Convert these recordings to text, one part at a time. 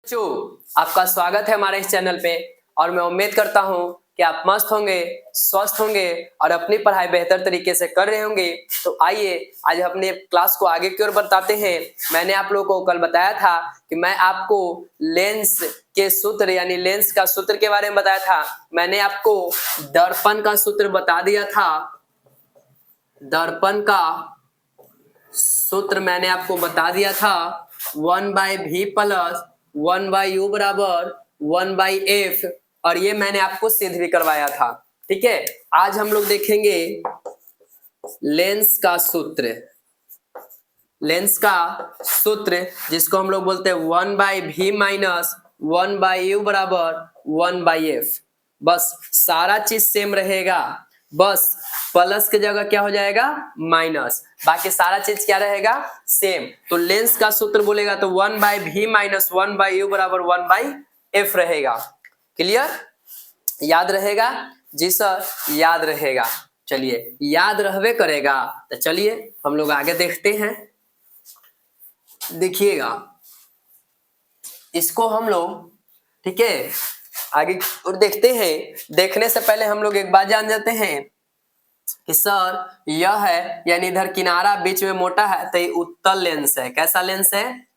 बच्चों, आपका स्वागत है हमारे इस चैनल पे और मैं उम्मीद करता हूँ कि आप मस्त होंगे, स्वस्थ होंगे और अपनी पढ़ाई बेहतर तरीके से कर रहे होंगे। तो आइए आज अपने क्लास को आगे की ओर बताते हैं। मैंने आप लोगों को कल बताया था कि मैं आपको लेंस के सूत्र यानी लेंस का सूत्र के बारे में बताया था। मैंने आपको दर्पण का सूत्र बता दिया था। दर्पण का सूत्र मैंने आपको बता दिया था 1/v प्लस 1/u बराबर 1/f, और ये मैंने आपको सिद्ध भी करवाया था। ठीक है, आज हम लोग देखेंगे लेंस का सूत्र। लेंस का सूत्र जिसको हम लोग बोलते हैं 1/v माइनस 1/u बराबर 1/f। बस सारा चीज सेम रहेगा, बस प्लस की जगह क्या हो जाएगा माइनस, बाकी सारा चीज क्या रहेगा सेम। तो लेंस का सूत्र बोलेगा तो 1/v माइनस 1/u बराबर 1/f रहेगा। क्लियर, याद रहेगा जी सर, याद रहेगा। चलिए याद रहवे करेगा तो चलिए हम लोग आगे देखते हैं। देखिएगा इसको हम लोग, ठीक है, आगे और देखते हैं। देखने से पहले हम लोग एक बात जान जाते हैं कि सर यह है यानी इधर किनारा बीच में मोटा है तो ये उत्तल लेंस है। कैसा लेंस है?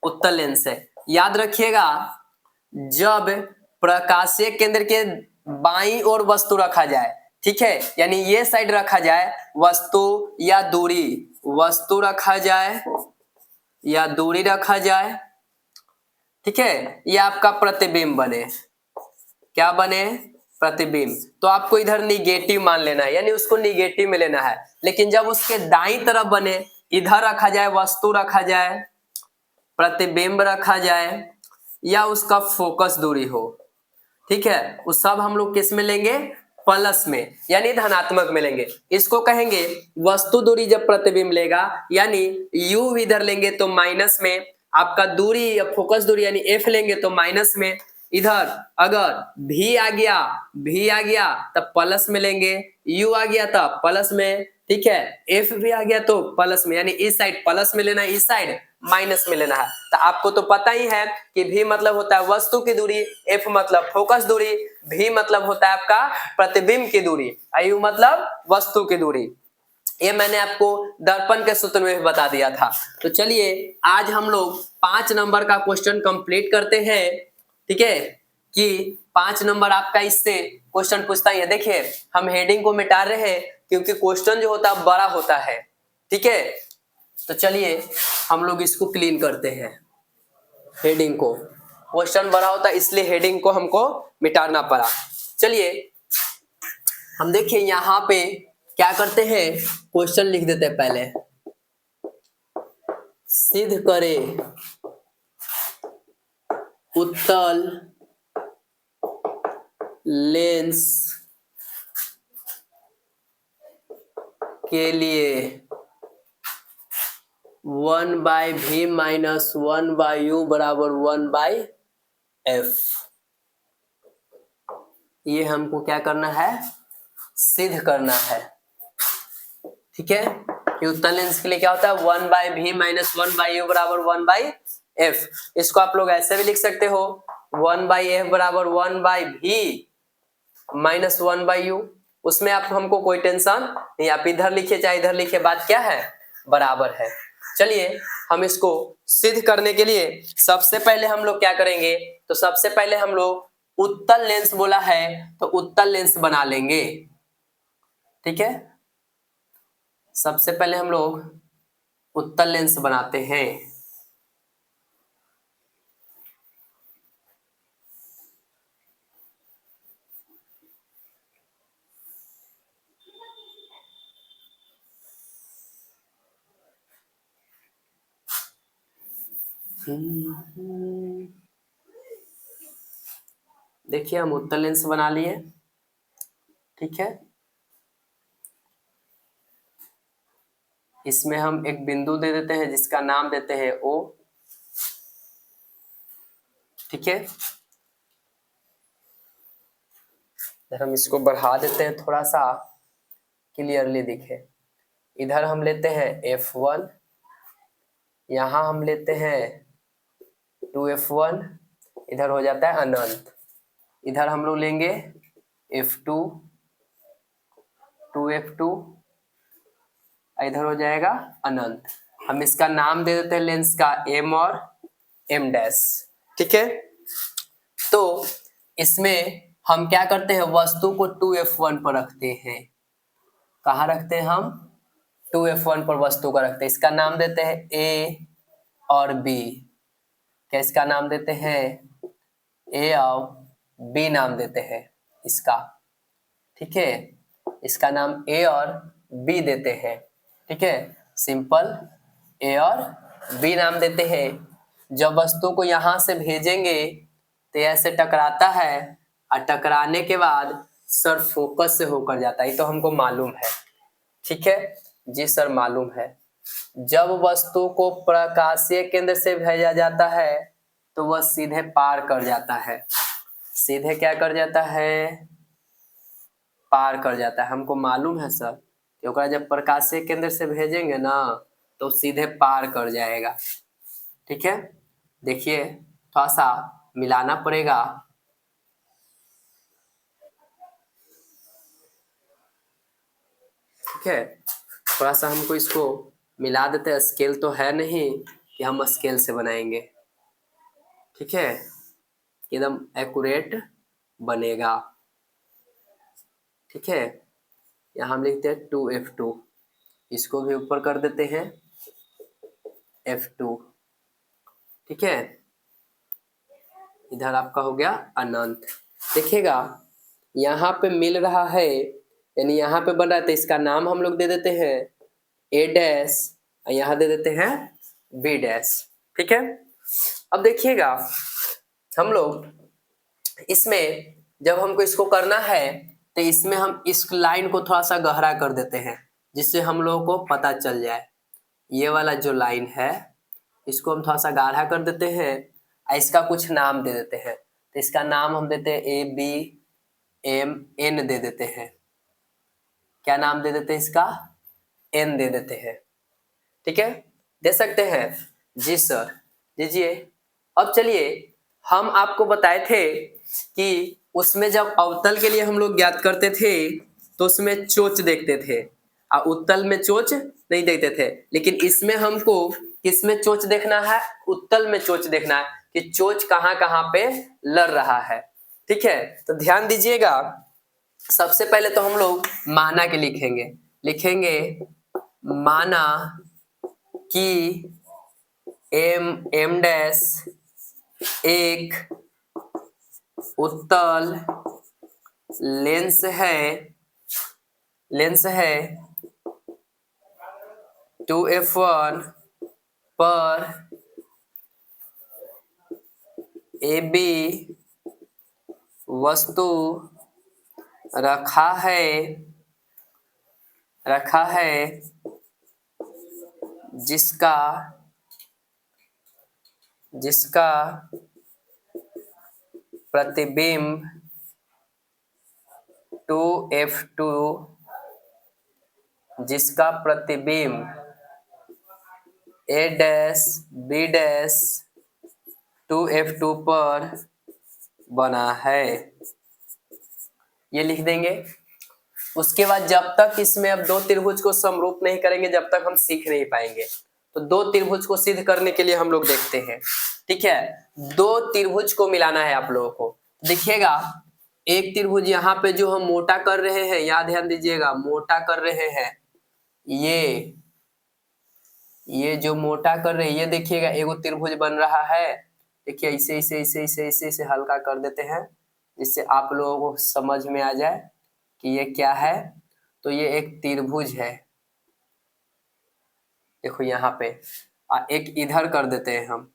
उत्तल लेंस है। याद रखिएगा, जब प्रकाशीय केंद्र के बाईं ओर वस्तु रखा जाए, ठीक है, यानी ये साइड रखा जाए वस्तु या दूरी, वस्तु रखा जाए या दूरी रखा जाए, ठीक है, ये आपका प्रतिबिंब बने। क्या बने? प्रतिबिंब। तो आपको इधर निगेटिव मान लेना है, यानी उसको निगेटिव में लेना है। लेकिन जब उसके दाईं तरफ बने, इधर रखा जाए वस्तु रखा जाए, प्रतिबिंब रखा जाए या उसका फोकस दूरी हो, ठीक है, वो सब हम लोग किस में लेंगे? प्लस में, यानी धनात्मक में लेंगे। इसको कहेंगे वस्तु दूरी जब प्रतिबिंब लेगा, यानी u इधर लेंगे तो माइनस में, आपका दूरी या फोकस दूरी यानी f लेंगे तो माइनस में। इधर अगर v आ गया तब प्लस में लेंगे, u आ गया तब प्लस में, ठीक है, f भी आ गया तो प्लस में, यानी इस साइड प्लस में लेना है, इस साइड माइनस में लेना है। तो आपको तो पता ही है कि v मतलब होता है वस्तु की दूरी, f मतलब फोकस दूरी, v मतलब होता है आपका प्रतिबिंब की दूरी, u मतलब वस्तु की दूरी। ये मैंने आपको दर्पण के सूत्र में भी बता दिया था। तो चलिए आज हम लोग 5 नंबर का क्वेश्चन कंप्लीट करते हैं। ठीक है, कि 5 नंबर आपका इससे क्वेश्चन पूछता है। देखिए हम हेडिंग को मिटा रहे हैं क्योंकि क्वेश्चन जो होता है बड़ा होता है। ठीक है, तो चलिए हम लोग इसको क्लीन करते हैं। हेडिंग को, क्वेश्चन बड़ा होता है इसलिए हेडिंग को हमको मिटाना पड़ा। चलिए हम देखिए यहाँ पे क्या करते हैं, क्वेश्चन लिख देते हैं पहले। सिद्ध करे उत्तल लेंस के लिए 1/v माइनस 1/u बराबर 1/f। ये हमको क्या करना है? सिद्ध करना है। ठीक है, कि उत्तल लेंस के लिए क्या होता है 1/v माइनस 1/u बराबर 1/f। इसको आप लोग ऐसे भी लिख सकते हो 1/f बराबर 1/v माइनस 1/u। उसमें आप हमको कोई टेंशन नहीं, आप इधर लिखिए चाहे इधर लिखिए, बात क्या है बराबर है। चलिए हम इसको सिद्ध करने के लिए सबसे पहले हम लोग क्या करेंगे, तो सबसे पहले हम लोग उत्तल लेंस बोला है तो उत्तल लेंस बना लेंगे। ठीक है, सबसे पहले हम लोग उत्तल लेंस बनाते हैं। देखिए हम उत्तल लेंस बना लिए। ठीक है, इसमें हम एक बिंदु दे देते हैं जिसका नाम देते हैं O। ठीक है, हम इसको बढ़ा देते हैं थोड़ा सा क्लियरली दिखे। इधर हम लेते हैं F1, यहाँ हम लेते हैं 2F1 इधर हो जाता है अनंत। इधर हम लोग लेंगे F2, 2F2, इधर हो जाएगा अनंत। हम इसका नाम दे देते हैं लेंस का M और M डैश। ठीक है, तो इसमें हम क्या करते हैं, वस्तु को 2F1 पर रखते हैं। कहाँ रखते हैं हम? 2F1 पर वस्तु को रखते हैं। इसका नाम देते हैं A और B। क्या इसका नाम देते हैं? A और B नाम देते हैं इसका। ठीक है, इसका नाम A और B देते हैं। ठीक है, सिंपल A और B नाम देते हैं। जब वस्तु को यहां से भेजेंगे तो ऐसे टकराता है और टकराने के बाद सर फोकस से होकर जाता है, ये तो हमको मालूम है। ठीक है जी सर, मालूम है। जब वस्तु को प्रकाशीय केंद्र से भेजा जाता है तो वह सीधे पार कर जाता है। सीधे क्या कर जाता है? पार कर जाता है। हमको मालूम है सर, क्योंकि जब प्रकाशीय केंद्र से भेजेंगे ना तो सीधे पार कर जाएगा। ठीक है, देखिए थोड़ा सा मिलाना पड़ेगा। ठीक है, थोड़ा सा हमको इसको मिला देते हैं। स्केल तो है नहीं कि हम स्केल से बनाएंगे। ठीक है, एकदम एक्यूरेट बनेगा। ठीक है, यहाँ हम लिखते हैं 2F2, इसको भी ऊपर कर देते हैं F2। ठीक है, इधर आपका हो गया अनंत। देखिएगा यहाँ पे मिल रहा है, यानी यहाँ पे बन रहा है, तो इसका नाम हम लोग दे देते हैं A डैश, यहाँ दे देते हैं B डैश। ठीक है, अब देखिएगा हम लोग इसमें जब हमको इसको करना है तो इसमें हम इस लाइन को थोड़ा सा गहरा कर देते हैं, जिससे हम लोगों को पता चल जाए। ये वाला जो लाइन है इसको हम थोड़ा सा गाढ़ा कर देते हैं, इसका कुछ नाम दे देते हैं। तो इसका नाम हम देते हैं ABMN दे देते हैं। क्या नाम दे देते हैं इसका? N दे देते हैं। ठीक है, दे सकते हैं? जी सर, दीजिए। अब चलिए, हम आपको बताए थे कि उसमें जब अवतल के लिए हम लोग ज्ञात करते थे तो उसमें चोच देखते थे और उत्तल में चोच नहीं देखते थे, लेकिन इसमें हमको किसमें चोच देखना है? उत्तल में चोच देखना है कि चोच कहाँ कहाँ पे लड़ रहा है। ठीक है, तो ध्यान दीजिएगा। सबसे पहले तो हम लोग माना के लिखेंगे माना कि M डैश एक उत्तल लेंस है 2F1 पर AB वस्तु रखा है जिसका प्रतिबिंब 2F2 जिसका प्रतिबिंब A dash B dash 2F2 पर बना है, ये लिख देंगे। उसके बाद जब तक इसमें अब दो त्रिभुज को समरूप नहीं करेंगे जब तक हम सीख नहीं पाएंगे। तो दो त्रिभुज को सिद्ध करने के लिए हम लोग देखते हैं। ठीक है, दो त्रिभुज को मिलाना है आप लोगों को। देखिएगा एक त्रिभुज यहाँ पे जो हम मोटा कर रहे हैं, यहाँ ध्यान दीजिएगा, मोटा कर रहे हैं, ये जो मोटा कर रहे हैं, ये देखिएगा एगो त्रिभुज बन रहा है। देखिए इसे हल्का कर देते हैं जिससे आप लोगों को समझ में आ जाए कि ये क्या है। तो ये एक त्रिभुज है, देखो यहाँ पे, एक इधर कर देते हैं हम।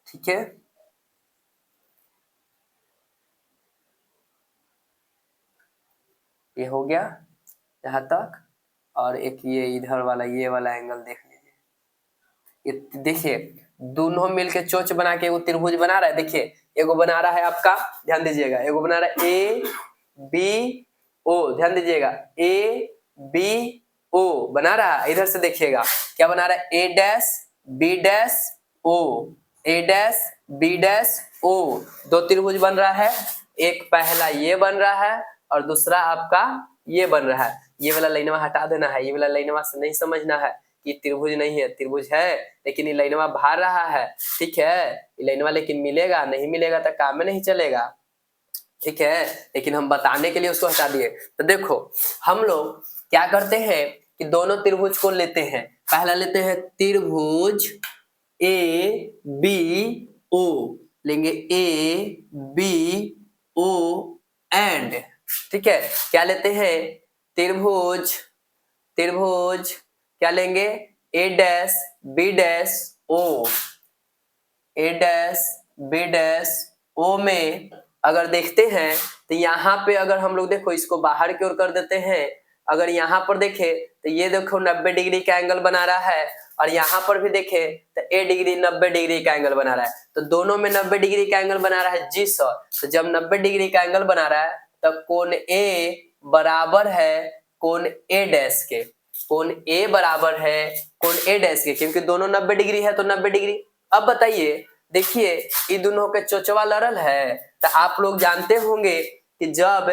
ठीक है, ये हो गया यहाँ तक, और एक ये इधर वाला, ये वाला एंगल देख लीजिए। ये देखिए दोनों मिलके चोच बना के एगो त्रिभुज बना रहा है। देखिए एगो बना रहा है आपका, ध्यान दीजिएगा, एगो बना रहा है ABO, ध्यान दीजिएगा ABO बना रहा है। इधर से देखिएगा क्या बना रहा है, A dash B dash O, A dash B dash O, दो त्रिभुज बन रहा है, एक पहला ये बन रहा है और दूसरा आपका ये बन रहा है। ये वाला लाइनवा हटा देना है, ये वाला लाइनवा से नहीं समझना है कि त्रिभुज नहीं है, त्रिभुज है लेकिन ये लाइनवा बाहर रहा है, ठीक है। ये लाइनवा लेकिन मिलेगा, नहीं मिलेगा तो काम में नहीं चलेगा, ठीक है। लेकिन हम बताने के लिए उसको हटा दिए। तो देखो हम लोग क्या करते हैं कि दोनों त्रिभुज को लेते हैं। पहला लेते हैं त्रिभुज ए बी ओ, लेंगे ए बी ओ एंड, ठीक है। क्या लेते हैं त्रिभुज, त्रिभुज क्या लेंगे ए डैश बी डैश ओ, ए डैश बी डैश ओ में अगर देखते हैं तो यहाँ पे अगर हम लोग देखो इसको बाहर की ओर कर देते हैं, अगर यहाँ पर देखे तो ये देखो 90 डिग्री का एंगल बना रहा है और यहाँ पर भी देखे तो ए डिग्री 90 डिग्री का एंगल बना रहा है। तो दोनों में 90 डिग्री का एंगल बना रहा है जी सर। तो जब 90 डिग्री का एंगल बना रहा है तब कोण ए बराबर है कोण ए डैश के, कोण ए बराबर है कोण ए डैश के, क्योंकि दोनों 90 डिग्री है तो 90 डिग्री। अब बताइए देखिए ये दोनों के चोचवा लड़ल है, तो आप लोग जानते होंगे कि जब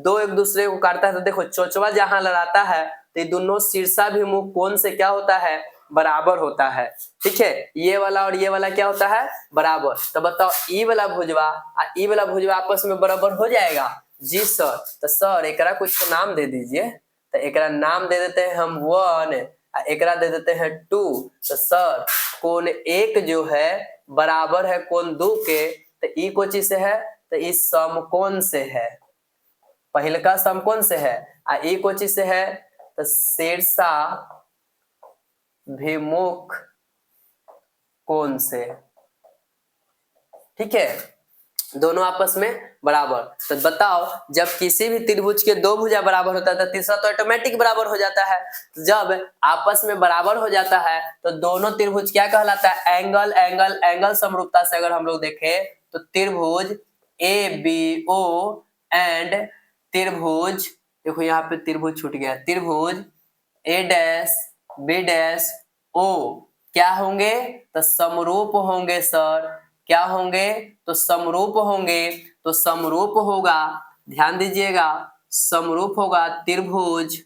दो एक दूसरे को काटता है तो देखो चोचवा जहां लड़ाता है तो ये दोनों शीर्षाभिमुख कोण से क्या होता है बराबर होता है, ठीक है। ये वाला और ये वाला क्या होता है बराबर। तो बताओ ई वाला भुजवा और ई वाला भुजवा आपस में बराबर हो जाएगा जी सर। तो सर एकरा कुछ नाम दे दीजिए। तो एकरा नाम दे देते हैं हम 1, एकरा दे देते हैं 2। तो सर कोण 1 जो है बराबर है कोण 2 के, तो ई कोची से है तो इस समकोण से है, पहले का समकोण से है। आ ई कोची से है तो शीर्षा भिमुख कोण से, ठीक है। दोनों आपस में बराबर। तो बताओ जब किसी भी त्रिभुज के दो भुजा बराबर होता है तो तीसरा तो ऑटोमेटिक बराबर हो जाता है। जब आपस में बराबर हो जाता है तो दोनों त्रिभुज क्या कहलाता है एंगल, एंगल एंगल समरूपता से अगर हम लोग देखें तो त्रिभुज ए बी ओ एंड त्रिभुज, देखो यहाँ पे त्रिभुज छूट गया, त्रिभुज ए डैश बी डैश ओ क्या होंगे तो समरूप होंगे सर। क्या होंगे तो समरूप होंगे। तो समरूप होगा, ध्यान दीजिएगा, समरूप होगा त्रिभुज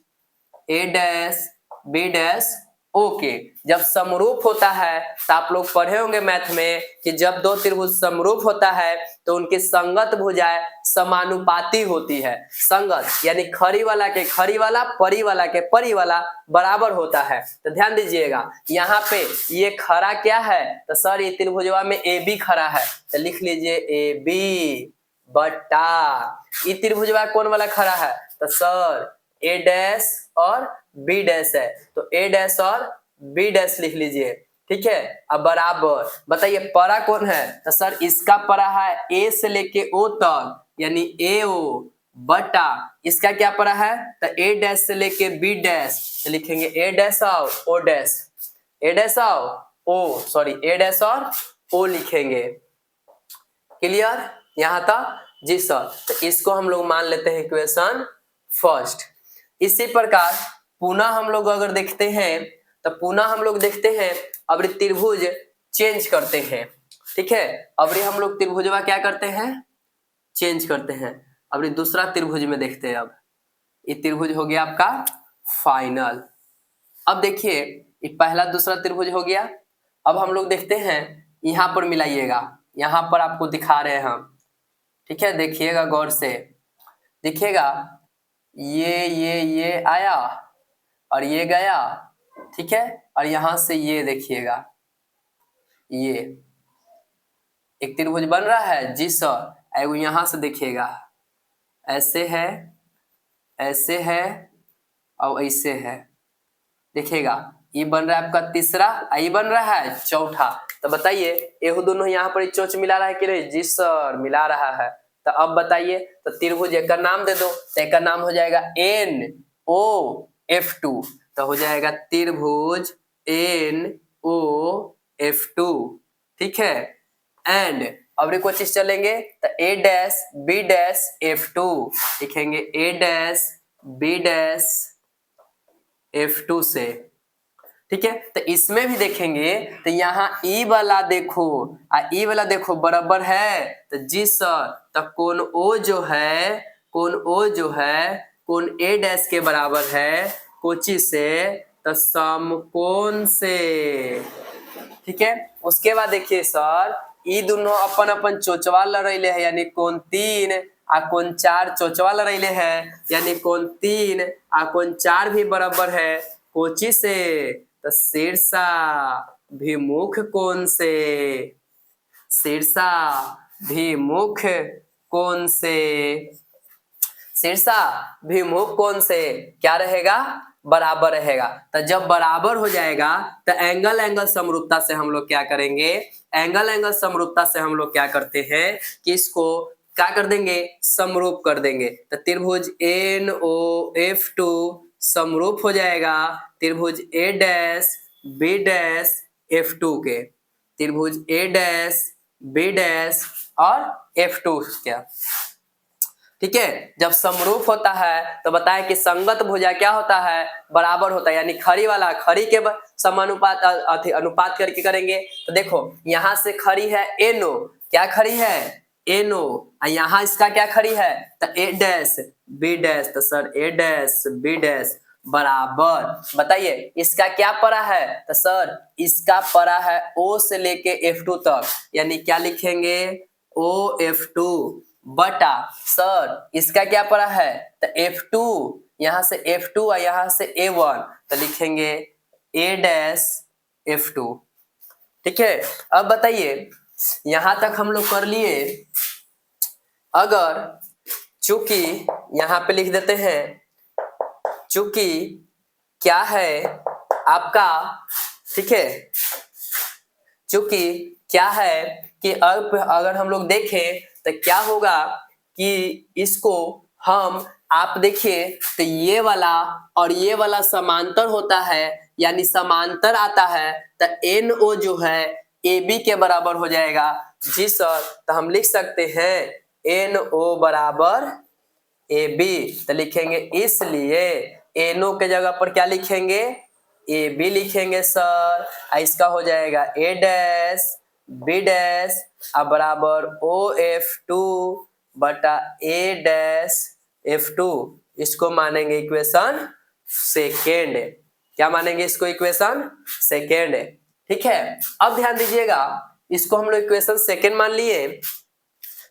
ए डैश बी डैश ओ के। जब समरूप होता है तो आप लोग पढ़े होंगे मैथ में कि जब दो त्रिभुज समरूप होता है तो उनकी संगत भुजाएं समानुपाती होती है। संगत यानी खड़ी वाला के खड़ी वाला, परी वाला के परी वाला बराबर होता है। तो ध्यान दीजिएगा यहाँ पे ये खड़ा क्या है तो सर ये त्रिभुजवा में ए बी खड़ा है, तो लिख लीजिए ए बी बटा ये त्रिभुजवा कौन वाला खड़ा है तो सर ए डैश और बी डैश है, तो ए डैश और बी डैश लिख लीजिए, ठीक है। अब बराबर बताइए परा कौन है तो सर इसका परा है ए से लेके ओ तक यानी ए ओ बटा इसका क्या परा है तो ए डैश से लेके बी डैश, तो लिखेंगे ए डैश और ओ डैश, ए डैश और ओ सॉरी ए डैश और ओ लिखेंगे। क्लियर यहां तक जी सर। तो इसको हम लोग मान लेते हैं इक्वेशन फर्स्ट। इसी प्रकार पुनः हम लोग अगर देखते हैं तो पुनः हम लोग देखते हैं अब त्रिभुज चेंज करते हैं, ठीक है। अब हम लोग त्रिभुजवा क्या करते हैं चेंज करते हैं। अब दूसरा त्रिभुज में देखते हैं। अब ये त्रिभुज हो गया आपका फाइनल। अब देखिए ये पहला दूसरा त्रिभुज हो गया। अब हम लोग देखते हैं यहाँ पर मिलाइएगा, यहाँ पर आपको दिखा रहे हैं हम, ठीक है। देखिएगा गौर से, देखिएगा ये आया और ये गया, ठीक है। और यहां से ये देखिएगा ये एक त्रिभुज बन रहा है जी सर। एगो यहां से देखिएगा ऐसे है, ऐसे है और ऐसे है, देखिएगा ये बन रहा है आपका तीसरा, ये बन रहा है चौथा। तो बताइए ये दोनों यहाँ पर चोच मिला रहा है कि नहीं जी सर मिला रहा है। तो अब बताइए तो त्रिभुज एक का नाम दे दो, तो एक का नाम हो जाएगा NOF2, तो हो जाएगा त्रिभुज NOF2, ठीक है। एंड अब कोई चीज चलेंगे तो A dash B dash F2 लिखेंगे, A dash B dash F2 से, ठीक है, तो इसमें भी देखेंगे तो यहाँ ई वाला देखो ई वाला देखो बराबर है, तो जी सर, तो कोण ओ जो है, कोण ओ जो है कोण ए डैश के बराबर है कोची से, तो समकोण से। ठीक है, उसके बाद देखिए सर, ई दोनों अपन अपन चोचवा लड़ैले है, यानी कोण 3 आ कोण 4 चोचवा लड़ैले है, यानी कोण 3 आ कोण 4 भी बराबर है कोची से, तो शीर्षा भिमुख कोण से, शीर्षा भिमुख कोण से, शीर्षा भिमुख कोण से क्या रहेगा, बराबर रहेगा। तो जब बराबर हो जाएगा तो एंगल एंगल समरूपता से हम लोग क्या करेंगे, एंगल एंगल समरूपता से हम लोग क्या करते हैं कि इसको क्या कर देंगे, समरूप कर देंगे। तो त्रिभुज NOF2 समरूप हो जाएगा त्रिभुज A dash B dash F2 के, त्रिभुज A डैश B डैश और F2 क्या। ठीक है, जब समरूप होता है तो बताए कि संगत भुजा क्या होता है, बराबर होता है, यानी खड़ी वाला खड़ी के समानुपात अनुपात करके करेंगे। तो देखो यहाँ से खड़ी है NO, क्या खड़ी है NO, यहाँ इसका क्या खड़ी है तो A डैश B डैश, तो sir A dash B dash बराबर, बताइए इसका क्या पड़ा है, तो सर इसका पड़ा है O से लेके F2 तक, यानी क्या लिखेंगे OF2 बटा, सर इसका क्या पड़ा है तो F2, यहाँ से F2 और यहाँ से A1, तो लिखेंगे A डैश F2। ठीक है, अब बताइए यहां तक हम लोग कर लिए। अगर चूंकि यहाँ पे लिख देते हैं, चूंकि क्या है आपका, ठीक है, चूंकि क्या है कि अब अगर हम लोग देखें तो क्या होगा कि इसको हम, आप देखिए तो ये वाला और ये वाला समांतर होता है, यानी समांतर आता है, तो NO जो है AB के बराबर हो जाएगा। जी सर, तो हम लिख सकते हैं NO बराबर AB, तो लिखेंगे इसलिए NO के जगह पर क्या लिखेंगे AB लिखेंगे सर, इसका हो जाएगा A डैश B डैश बराबर OF2 बटा A डैश F2, इसको मानेंगे इक्वेशन सेकेंड। क्या मानेंगे इसको, इक्वेशन सेकेंड। ठीक है, अब ध्यान दीजिएगा, इसको हम लोग इक्वेशन सेकेंड मान लिए।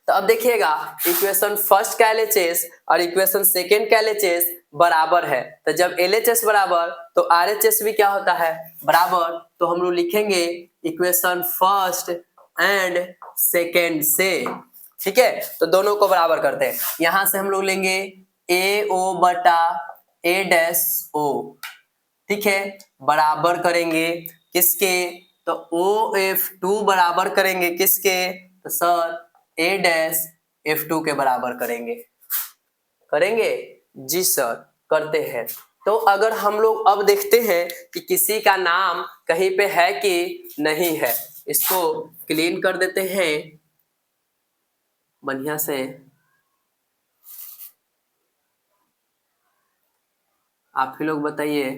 तो अब देखिएगा इक्वेशन फर्स्ट का LHS और इक्वेशन सेकेंड का LHS बराबर है, तो जब LHS बराबर तो RHS भी क्या होता है बराबर, तो हम लोग लिखेंगे इक्वेशन फर्स्ट एंड सेकेंड से। ठीक है, तो दोनों को बराबर करते हैं, यहां से हम लोग लेंगे AO बटा A डैश O। ठीक है, बराबर करेंगे किसके, तो OF2 बराबर करेंगे किसके, तो सर A डैश F2 के बराबर करेंगे, करेंगे जी सर, करते हैं। तो अगर हम लोग अब देखते हैं कि किसी का नाम कहीं पे है कि नहीं है, इसको क्लीन कर देते हैं बढ़िया से। आप ही लोग बताइए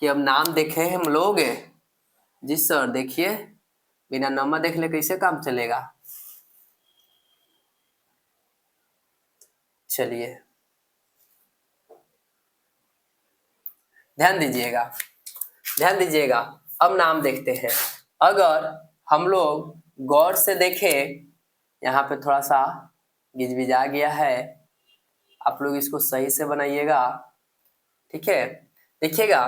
कि अब नाम देखे हम लोग, जी सर देखिए, बिना नंबर देख ले कैसे काम चलेगा। चलिए ध्यान दीजिएगा, ध्यान दीजिएगा, अब नाम देखते हैं। अगर हम लोग गौर से देखें, यहाँ पे थोड़ा सा गिजबिजा गया है, आप लोग इसको सही से बनाइएगा। ठीक है, देखिएगा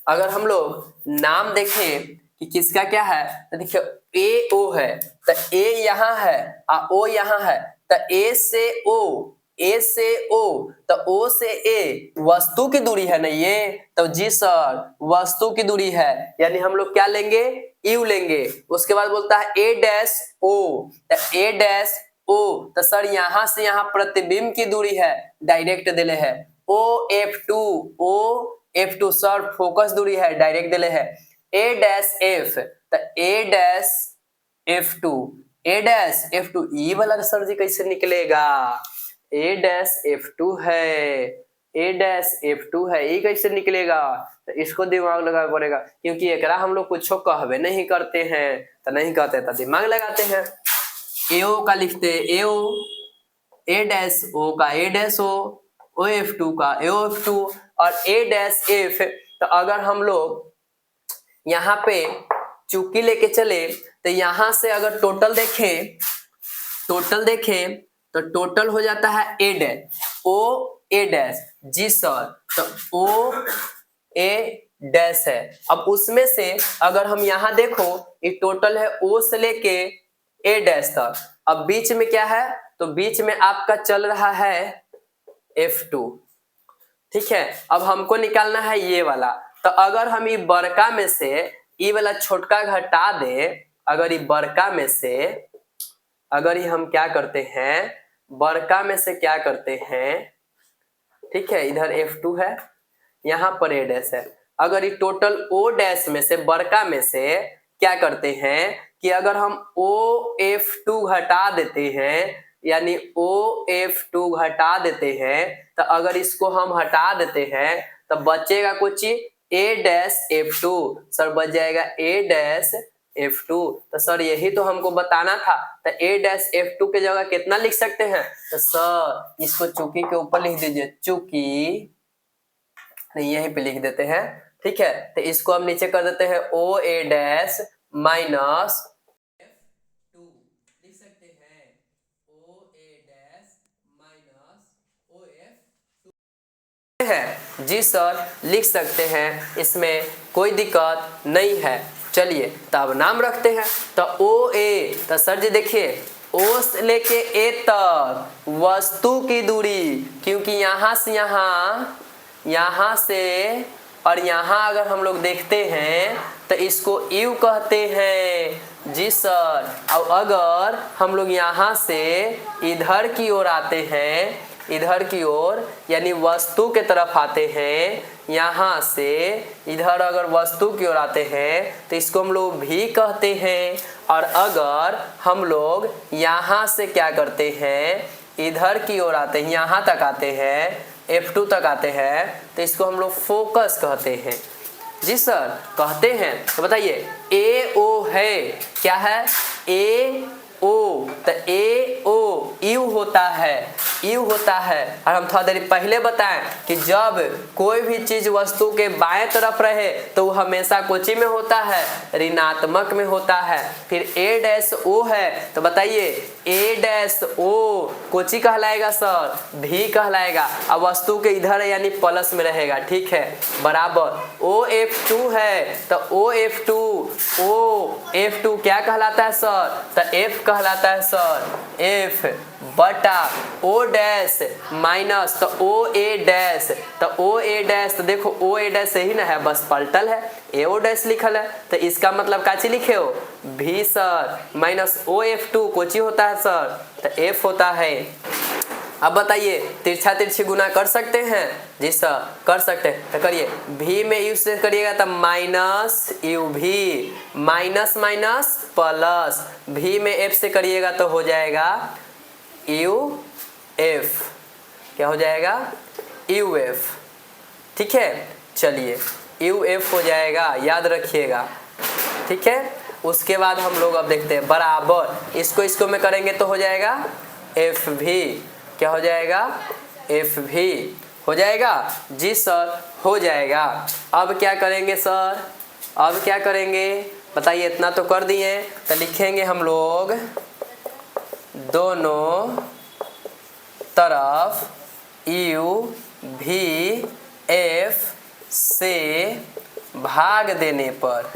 अगर हम लोग नाम देखें कि किसका क्या है, तो देखिए AO है, तो A यहाँ है O यहाँ है, तो A से O, तो O से A वस्तु की दूरी है ना ये, तो जी सर वस्तु की दूरी है, यानी हम लोग क्या लेंगे U लेंगे। उसके बाद बोलता है A डैश O, तो A डैश O, तो सर यहाँ से यहाँ प्रतिबिंब की दूरी है, डायरेक्ट दिले है OF2 सर फोकस दूरी है, डायरेक्ट दिले है A डैश F, तो A dash F2, A dash F2 ई वाला सर जी कैसे निकलेगा, A डैश F2 है, ए डैश F2 है, ये कैसे निकलेगा? तो इसको दिमाग लगाना पड़ेगा, क्योंकि एकरा हम लोग कुछ कहवे नहीं करते हैं, तो नहीं कहते तो दिमाग लगाते हैं। AO का लिखते AO, ए डैश O का A डैश O, OF2 का AOF2 और A डैश F। तो अगर हम लोग यहाँ पे चुकी लेके चले तो यहाँ से अगर टोटल देखें तो टोटल हो जाता है A dash O A dash. जी सर, तो O A डैश है। अब उसमें से अगर हम यहाँ देखो ये टोटल है O से लेके A डैश तक। अब बीच में क्या है? तो बीच में आपका चल रहा है F2। ठीक है, अब हमको निकालना है ये वाला। तो अगर हम ये बड़का में से ये वाला छोटका घटा दे, अगर ये बड़का में से अगर ये हम क्या करते हैं, बड़का में से क्या करते हैं, ठीक है, इधर F2 है, यहाँ पर A डैश है। अगर ये टोटल O डैश में से बड़का में से क्या करते हैं कि अगर हम OF2 घटा देते हैं, यानी OF2 घटा देते हैं, तो अगर इसको हम हटा देते हैं तो बचेगा कुछ A डैश F2। सर बच जाएगा A डैश F2। तो सर यही तो हमको बताना था। तो A डैश F2 के जगह कितना लिख सकते हैं? तो सर इसको चुकी के ऊपर लिख दीजिए, चुकी नहीं यहीं पे लिख देते हैं। ठीक है, तो इसको हम नीचे कर देते हैं OA डैश माइनस F2 लिख सकते हैं, OA डैश माइनस OF2 है। जी सर लिख सकते हैं, इसमें कोई दिक्कत नहीं है। चलिए तब नाम रखते हैं। तो OA, तो सर जी देखिए O से लेके A तक वस्तु की दूरी, क्योंकि यहाँ से यहाँ से और यहाँ अगर हम लोग देखते हैं तो इसको U कहते हैं। जी सर, और अगर हम लोग यहाँ से इधर की ओर आते हैं, इधर की ओर यानी वस्तु के तरफ आते हैं, यहाँ से इधर अगर वस्तु की ओर आते हैं तो इसको हम लोग V कहते हैं। और अगर हम लोग यहाँ से क्या करते हैं, इधर की ओर आते हैं, यहाँ तक आते हैं, F2 तक आते हैं, तो इसको हम लोग फोकस कहते हैं। जी सर कहते हैं। तो बताइए AO है, क्या है? AO, तो AO U होता है। और हम थोड़ा देर पहले बताएं कि जब कोई भी चीज वस्तु के बाएं तरफ रहे तो वो हमेशा कोची में होता है, ऋणात्मक में होता है। फिर A डैश O है, तो बताइए A डैश O कोची कहलाएगा सर? भी कहलाएगा। अब वस्तु के इधर यानी प्लस में रहेगा। ठीक है, बराबर OF2 है, तो OF2 क्या कहलाता है सर? तो F कहलाता है सर, F बटा O डैश माइनस, तो OA डैश, तो OA डैश, तो देखो OA डैश सही ना है, बस पलटल है, AO डैश लिखल है, तो इसका मतलब काची लिखे हो? भी सर, माइनस OF2 कोची होता है सर? तो F होता है। अब बताइए तिरछा तिरछी गुना कर सकते हैं? जी सर कर सकते हैं। तो करिए, भी में यू से करिएगा तो माइनस यू भी, माइनस माइनस प्लस, भी में एफ से करिएगा तो हो जाएगा यू एफ। क्या हो जाएगा? U F. ठीक है, चलिए यू एफ हो जाएगा, याद रखिएगा। ठीक है, उसके बाद हम लोग अब देखते हैं बराबर, इसको में करेंगे तो हो जाएगा एफ भी। क्या हो जाएगा? एफ भी हो जाएगा। जी सर हो जाएगा। अब क्या करेंगे सर? अब क्या करेंगे बताइए? इतना तो कर दिए, तो लिखेंगे हम लोग दोनों तरफ यू भी एफ से भाग देने पर,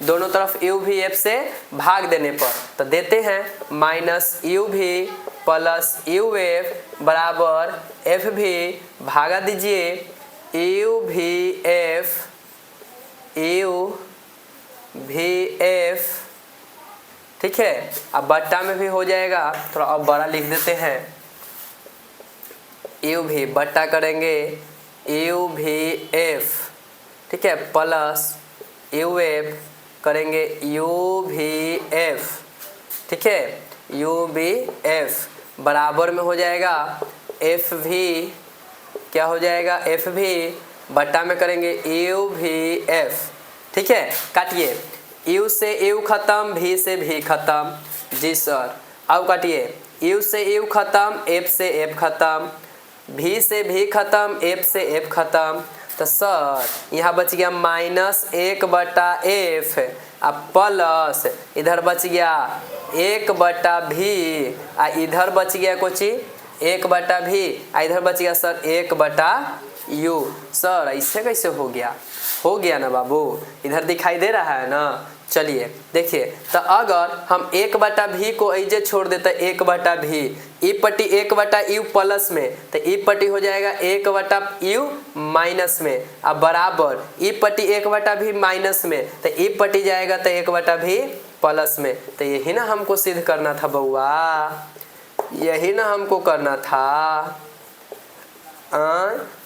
दोनों तरफ यू भी एफ से भाग देने पर, तो देते हैं माइनस यू भी प्लस यू एफ बराबर एफ भी, भागा दीजिए यू भी एफ। ठीक है, अब बट्टा में भी हो जाएगा, थोड़ा अब बड़ा लिख देते हैं, यू भी बट्टा करेंगे यू भी एफ। ठीक है, प्लस यू एफ करेंगे यू भी एफ। ठीक है, यू बी एफ बराबर में हो जाएगा एफ भी क्या हो जाएगा, एफ भी बटा में करेंगे यू भी एफ। ठीक है, काटिए, यू से यू खत्म, भी से भी खत्म। जी सर, अब काटिए, यू से यू खत्म, एफ से एफ खत्म, भी से भी खत्म, एफ से एफ खत्म। तो सर यहाँ बच गया -1/f, अब प्लस इधर बच गया 1/v, इधर बच गया कुछ 1/v, इधर बच गया सर 1/u। सर ऐसे कैसे हो गया, हो गया ना बाबू, इधर दिखाई दे रहा है ना। चलिए देखिए, तो अगर हम 1/v को ऐसे छोड़ देते 1/v, ई पट्टी 1/u प्लस में, तो ई पट्टी हो जाएगा 1/u माइनस में, अब बराबर ई पट्टी 1/v माइनस में, तो ई पट्टी जाएगा तो 1/v प्लस में। तो यही ना हमको सिद्ध करना था बउआ, यही ना हमको करना था।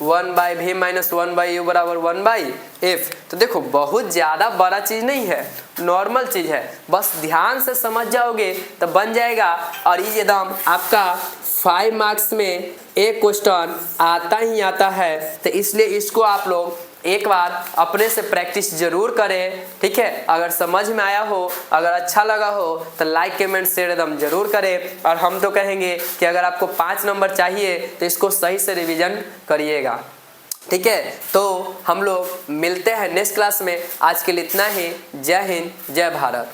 1/v माइनस 1/u बराबर 1/f। तो देखो बहुत ज़्यादा बड़ा चीज़ नहीं है, नॉर्मल चीज़ है, बस ध्यान से समझ जाओगे तो बन जाएगा। और ये एकदम आपका 5 मार्क्स में एक क्वेश्चन आता ही आता है, तो इसलिए इसको आप लोग एक बार अपने से प्रैक्टिस जरूर करें। ठीक है, अगर समझ में आया हो, अगर अच्छा लगा हो तो लाइक कमेंट शेयर एकदम जरूर करें। और हम तो कहेंगे कि अगर आपको 5 नंबर चाहिए तो इसको सही से रिवीजन करिएगा। ठीक है, तो हम लोग मिलते हैं नेक्स्ट क्लास में। आज के लिए इतना ही। जय हिंद, जय भारत।